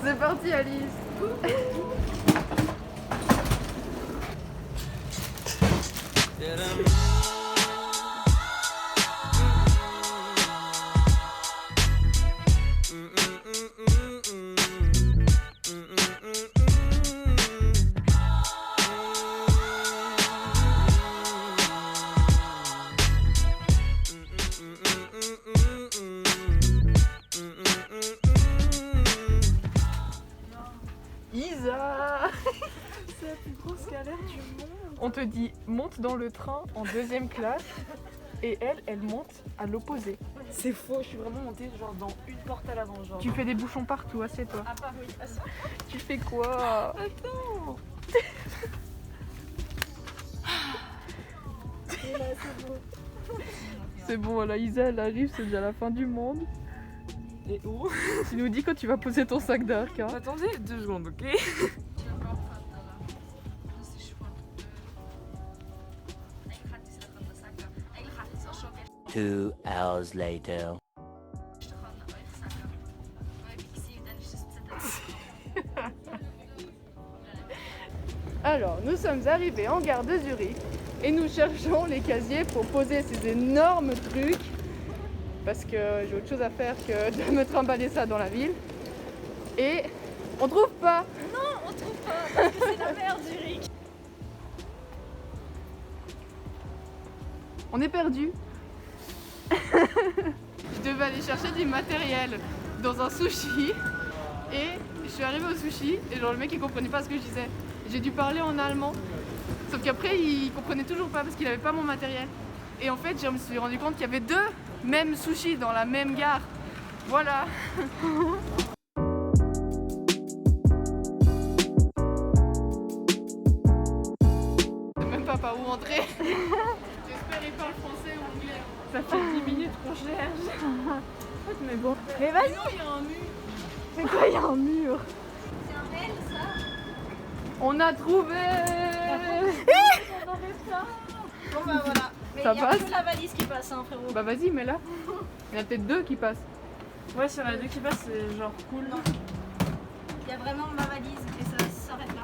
C'est parti Alice. Isa. C'est la plus grosse galère du monde. On te dit monte dans le train en 2e classe et elle monte à l'opposé. C'est faux, je suis vraiment montée genre dans une porte à l'avant genre. Tu fais des bouchons partout, assieds-toi. Ah pas oui, ah, ça. Tu fais quoi? Attends. Et là c'est bon. C'est bon, voilà, Isa elle arrive, c'est déjà la fin du monde. Et où? Tu nous dis quand tu vas poser ton sac d'arc. Hein. Attendez 2 secondes, ok? 2 hours later. Alors, nous sommes arrivés en gare de Zurich et nous cherchons les casiers pour poser ces énormes trucs parce que j'ai autre chose à faire que de me trimballer ça dans la ville. Et on trouve pas. Non, on trouve pas parce que c'est la merde Zurich. On est perdu. Je devais aller chercher du matériel dans un sushi et je suis arrivée au sushi et genre le mec il comprenait pas ce que je disais. J'ai dû parler en allemand, sauf qu'après il comprenait toujours pas parce qu'il avait pas mon matériel. Et en fait je me suis rendu compte qu'il y avait 2 mêmes sushis dans la même gare. Voilà. Je sais même pas par où entrer. J'espère qu'il parle français ou anglais. Ça fait 10 minutes qu'on cherche. Mais bon. Mais vas-y. Il y a un mur. C'est quoi, il y a un mur? C'est un L ça? On a trouvé. Bon bah voilà. Mais Ça il y a passe que la valise qui passe hein frérot. Bah vas-y, mets-la. Il y en a peut-être 2 qui passent. Ouais, si on a 2 qui passent, c'est genre cool. Non. Il y a vraiment ma valise et ça s'arrête là.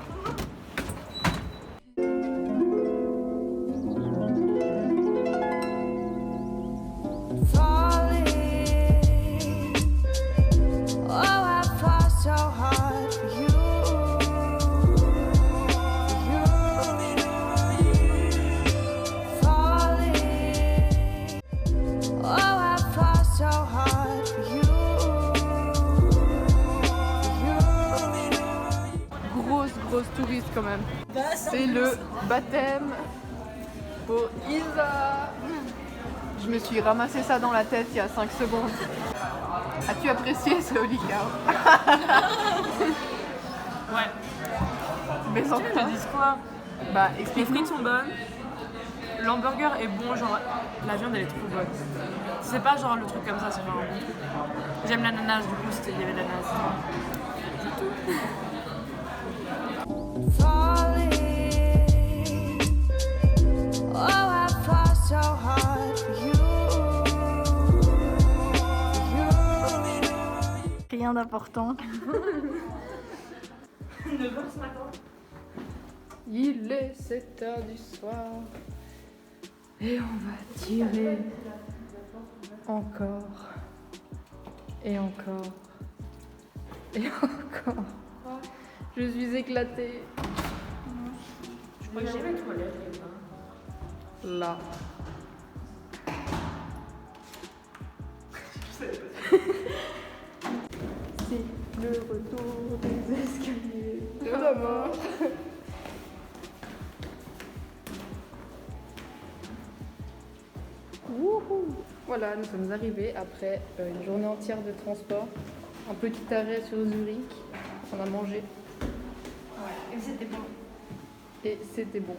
Grosse touriste quand même. C'est le baptême pour Isa. Je me suis ramassé ça dans la tête il y a 5 secondes. As-tu apprécié ce Olicard? Ouais. Mais sans Tu veux que je dise quoi? Bah Les explique-nous. frites sont bonnes. L'hamburger est bon, genre la viande elle est trop bonne. C'est pas genre le truc comme ça, c'est genre un bon truc. J'aime l'ananas, du coup il y avait de l'ananas. C'est tout. Rien d'important. 9h ce matin. Il est 7h du soir et on va tirer encore et encore et encore. Je suis éclatée. Je crois que j'ai mes toilettes Là. C'est le retour des escaliers de la mort. Wouhou. Voilà, nous sommes arrivés après une journée entière de transport. Un petit arrêt sur Zurich. On a mangé Ouais, et c'était bon. et c'était bon.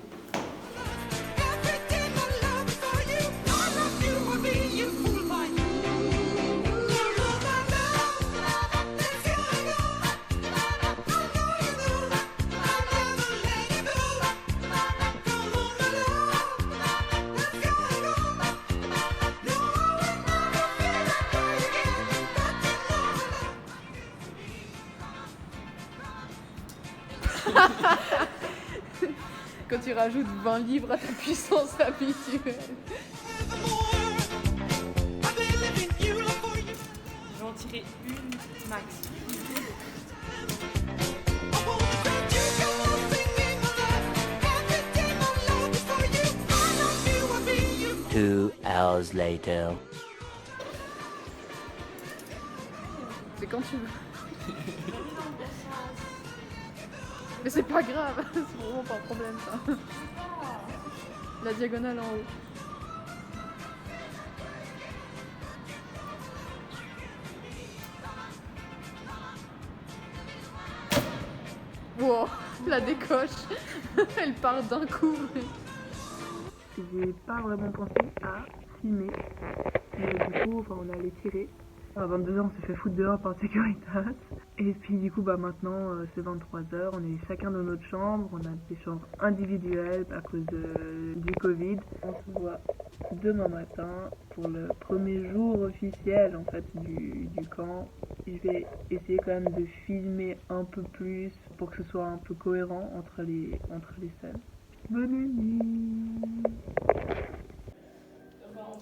Quand tu rajoutes 20 livres à ta puissance habituelle. Je vais en tirer une max. Two hours later. C'est quand tu veux. Mais c'est pas grave, c'est vraiment pas un problème ça. La diagonale en haut. Wow, la décoche. Elle part d'un coup. J'ai pas vraiment pensé à filmer. Mais du coup, on est allé tirer. À 22h, on s'est fait foutre dehors par Securitas. Et puis du coup, maintenant, c'est 23h. On est chacun dans notre chambre. On a des chambres individuelles à cause du Covid. On se voit demain matin pour le premier jour officiel en fait du camp. Je vais essayer quand même de filmer un peu plus pour que ce soit un peu cohérent entre les scènes. Bonne nuit.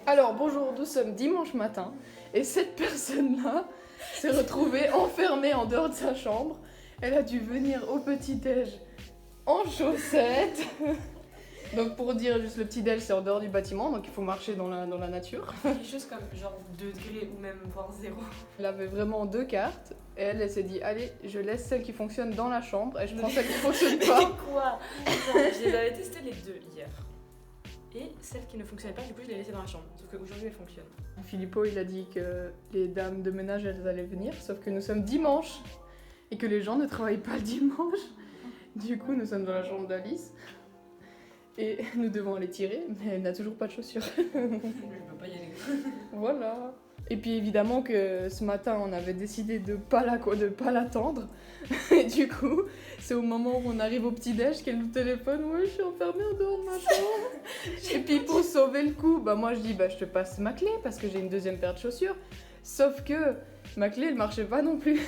Alors bonjour, nous sommes dimanche matin et cette personne-là s'est retrouvée enfermée en dehors de sa chambre. Elle a dû venir au petit-déj en chaussettes. Donc pour dire juste le petit-déj c'est en dehors du bâtiment, donc il faut marcher dans la nature. Quelque chose comme genre 2 degrés ou même voire 0. Elle avait vraiment 2 cartes et elle s'est dit allez je laisse celle qui fonctionne dans la chambre et je prends celle qui fonctionne pas. Quoi? Je les avais testé les deux hier. Et celle qui ne fonctionnait pas, du coup je l'ai laissée dans la chambre. Sauf qu'aujourd'hui elle fonctionne. Filippo il a dit que les dames de ménage elles allaient venir, sauf que nous sommes dimanche et que les gens ne travaillent pas le dimanche. Du coup nous sommes dans la chambre d'Alice et nous devons aller tirer, mais elle n'a toujours pas de chaussures. Je peux pas y aller. Voilà. Et puis évidemment que ce matin on avait décidé de pas l'attendre. Et du coup c'est au moment où on arrive au petit-déj qu'elle nous téléphone. Ouais, je suis enfermée en dehors de ma chambre. Et puis pour sauver le coup, moi je dis je te passe ma clé parce que j'ai une deuxième paire de chaussures. Sauf que ma clé elle marchait pas non plus.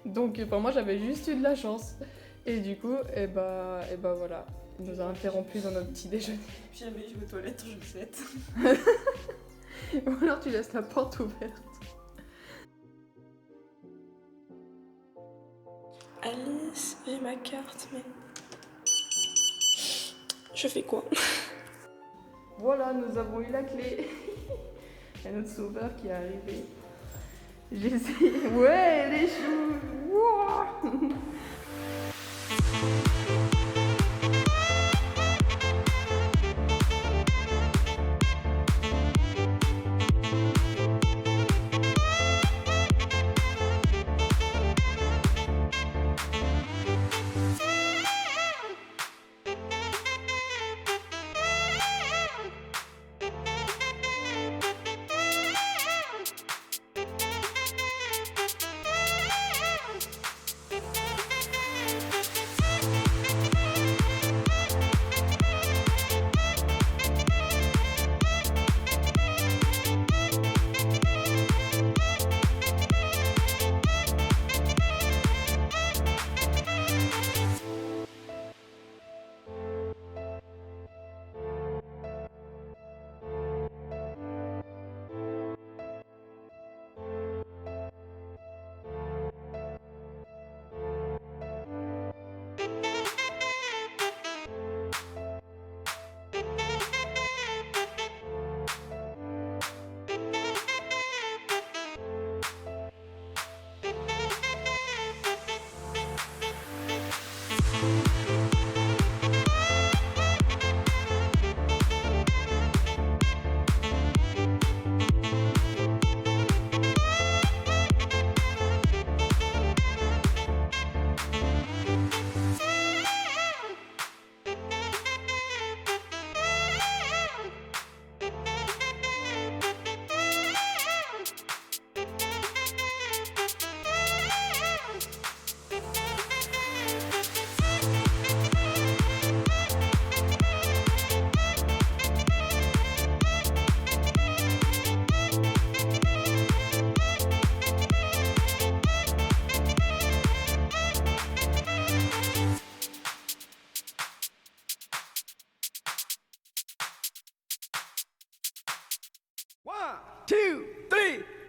Donc moi j'avais juste eu de la chance. Et du coup, voilà, il nous a interrompu dans notre petit déjeuner. Puis jamais je vais aux toilettes, je le souhaite. Ou alors tu laisses la porte ouverte. Alice, j'ai ma carte, mais... Je fais quoi? Voilà, nous avons eu la clé. Il y a notre sauveur qui est arrivé. J'essaie... Ouais, les choux. Wow.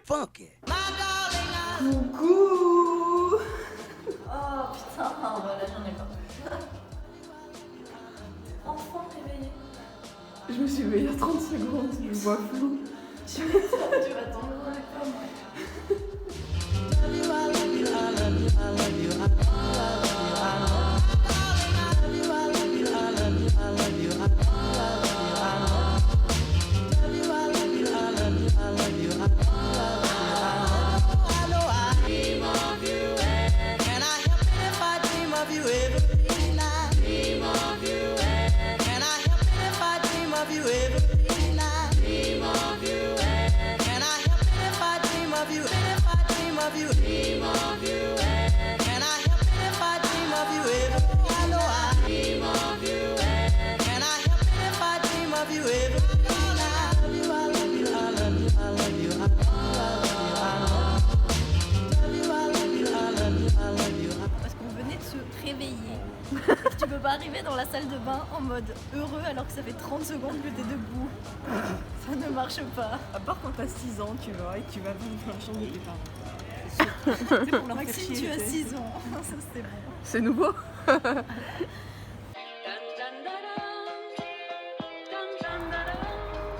funky. Coucou. Oh putain, voilà, j'en ai pas. Enfin réveillé. Je me suis réveillée il y a 30 secondes, je vois flou. Tu vas t'en parce qu'on venait de se réveiller. Et que tu peux pas arriver dans la salle de bain en mode heureux alors que ça fait 30 secondes que t'es debout. Ça ne marche pas. À part quand t'as 6 ans, tu vois, et que tu vas dans la chambre de tes parents. C'est pour leur Maxime, tu as 6 ans. Ça c'est bon. C'est nouveau.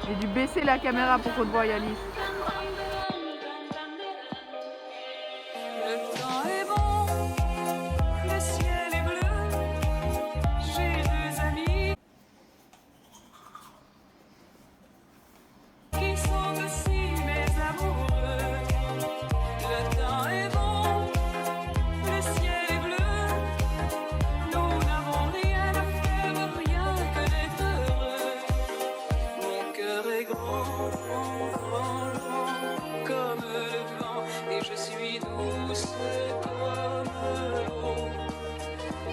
J'ai dû baisser la caméra pour qu'on te voie, Alice. Le temps est bon, le ciel est bleu, j'ai 2 amis qui sont aussi mes amoureux. Le temps est bon, le ciel est bleu, nous n'avons rien à faire, rien que d'être heureux. Mon cœur est grand, grand, grand, comme le vent, et je suis douce comme l'eau.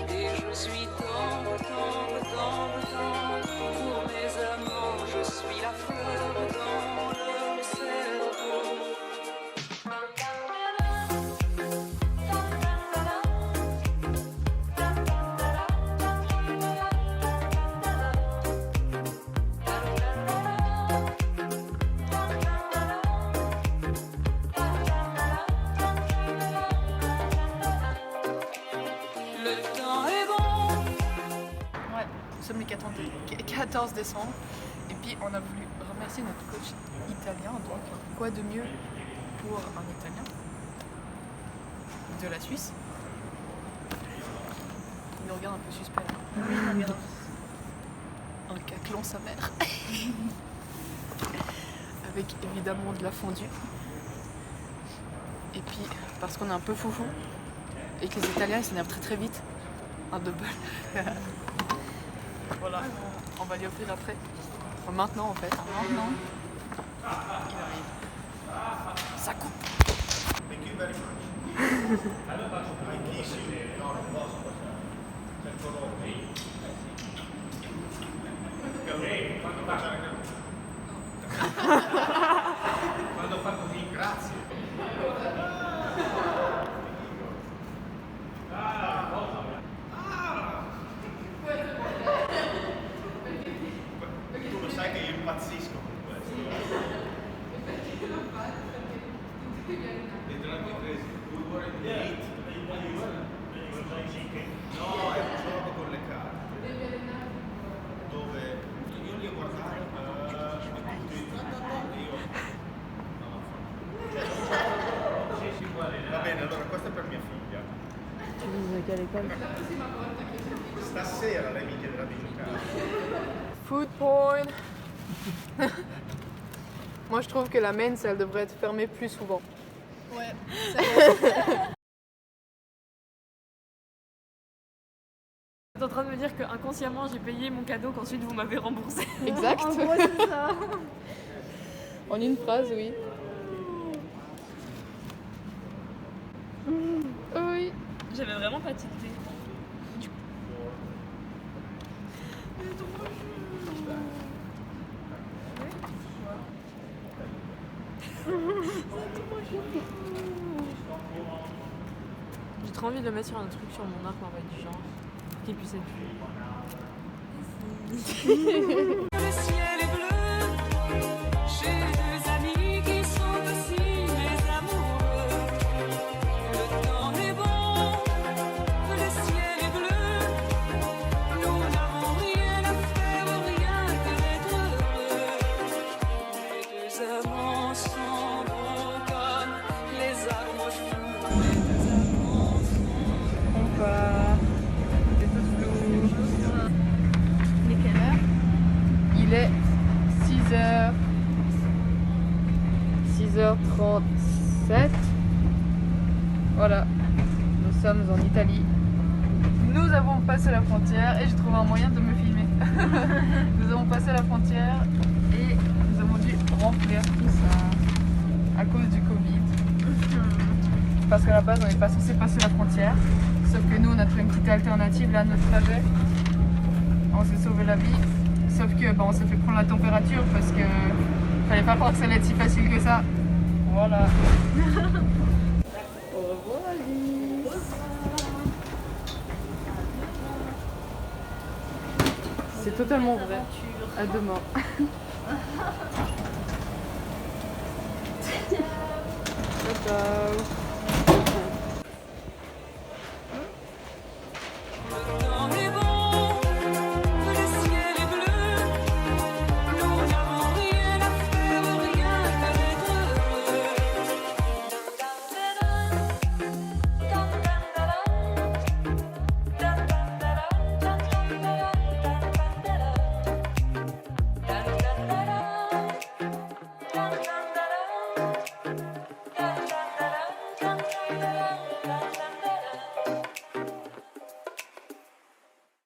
Et je suis tendre, tendre, tendre, tendre pour mes amants. Je suis la fleur dans leur cerveau. Le temps est bon. Ouais, nous sommes le 14 décembre et puis on a voulu remercier notre coach italien. Donc, quoi de mieux pour un Italien de la Suisse? Il nous regarde un peu suspect. Un caclon sa mère. Avec évidemment de la fondue. Et puis, parce qu'on est un peu foufou et que les Italiens ils s'énervent très très vite, un double. Voilà, on va lui offrir après. Enfin, maintenant en fait. Maintenant. Il arrive. Ça coupe. Tu lo sai che io impazzisco con questo. No, è un gioco con le carte dove io li ho guardati e tutti io va bene, allora questo è per mia figlia. Stasera lei mi chiederà di giocare. Food porn. Moi je trouve que la mense elle devrait être fermée plus souvent. Ouais. T'es en train de me dire que inconsciemment j'ai payé mon cadeau qu'ensuite vous m'avez remboursé. Exact. En gros, c'est ça. En une phrase, oui. Oui. J'avais vraiment pas tilté. J'ai trop envie de le mettre sur un truc sur mon arc en vrai du genre qui puisse être vu. Le ciel est bleu, j'ai 2 amis qui sont aussi mes Voilà, nous sommes en Italie. Nous avons passé la frontière et j'ai trouvé un moyen de me filmer. Nous avons passé la frontière et nous avons dû remplir tout ça à cause du Covid. Parce qu'à la base on n'est pas censé passer la frontière. Sauf que nous on a trouvé une petite alternative là à notre trajet. On s'est sauvé la vie. Sauf que on s'est fait prendre la température parce que fallait pas croire que ça allait être si facile que ça. Voilà. Au revoir Alice. C'est totalement vrai. À demain. Ciao ciao. Le temps est bon, le ciel est bleu. Nous n'avons rien à faire, rien qu'à être heureux.